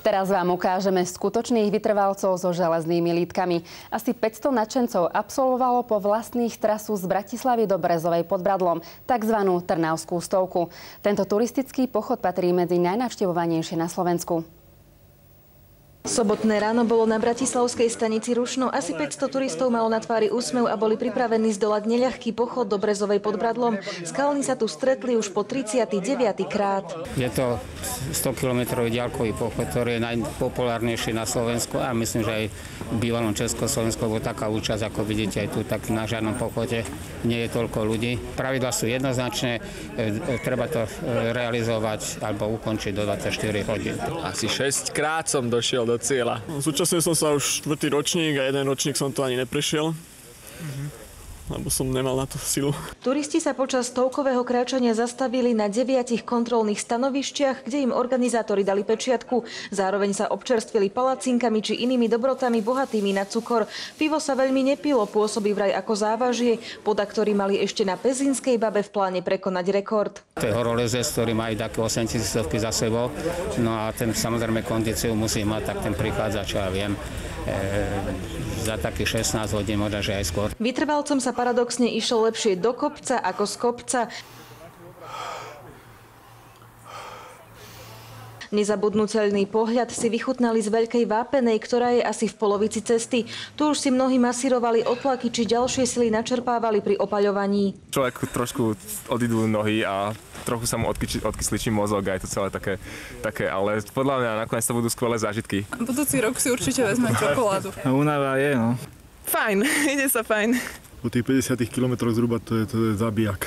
Teraz vám ukážeme skutočných vytrvalcov so železnými lítkami. Asi 500 nadšencov absolvovalo po vlastných trasu z Bratislavy do Brezovej pod Bradlom, takzvanú Trnavskú stovku. Tento turistický pochod patrí medzi najnavštevovanejšie na Slovensku. Sobotné ráno bolo na bratislavskej stanici Rušno. Asi 500 turistov malo na tvári úsmev a boli pripravení zdolať neľahký pochod do Brezovej pod Bradlom. Skalní sa tu stretli už po 39. krát. Je to 100 km diaľkový pochod, ktorý je najpopulárnejší na Slovensku a myslím, že aj v bývalom Československu bol taká účasť, ako vidíte aj tu, tak na žiadnom pochode nie je toľko ľudí. Pravidlá sú jednoznačné, treba to realizovať alebo ukončiť do 24 hodín. Asi 6 krát som došiel do cieľa. Zúčastnil som sa už 4. ročník a jeden ročník som to ani neprešiel. Lebo som nemal na to silu. Turisti sa počas stovkového kráčania zastavili na 9 kontrolných stanovišťach, kde im organizátori dali pečiatku. Zároveň sa občerstvili palacinkami či inými dobrotami bohatými na cukor. Pivo sa veľmi nepilo, pôsobí vraj ako závažie. Podaktori mali ešte na Pezinskej Babe v pláne prekonať rekord. To je horolezec, ktorý majú také 8000 za sebou. No a ten samozrejme kondíciu musí mať, tak ten prichádza, čo ja viem, za takých 16 hodín, možno že aj skôr. Vytrvalcom sa paradoxne išlo lepšie do kopca ako z kopca. Nezabudnuteľný pohľad si vychutnali z Veľkej Vápenej, ktorá je asi v polovici cesty. Tu už si mnohí masírovali odtlaky či ďalšie sily načerpávali pri opaľovaní. Človek trošku odídu nohy a trochu sa mu odkysličí mozog a je to celé také, ale podľa mňa nakoniec to budú skvelé zážitky. Budúci rok si určite vezmem čokoládu. Únava je, no. Fajn, ide sa fajn. Po tých 50 kilometroch zhruba to je zabijak.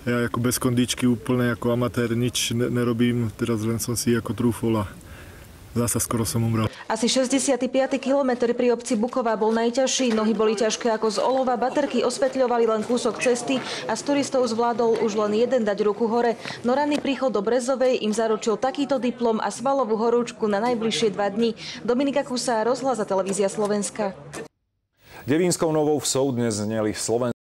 Ja ako bez kondičky úplne ako amatér nič nerobím, teraz len som si ako trúfol a zasa skoro som umrel. Asi 65. kilometr pri obci Buková bol najťažší, nohy boli ťažké ako z olova, baterky osvetľovali len kúsok cesty a z turistov zvládol už len jeden dať ruku hore. No ranný príchod do Brezovej im zaručil takýto diplom a svalovú horúčku na najbližšie 2 dni. Dominika Kusá, Rozhlas a Televízia Slovenska. Devínskou Novou Vsou dnes zneli v Slovensku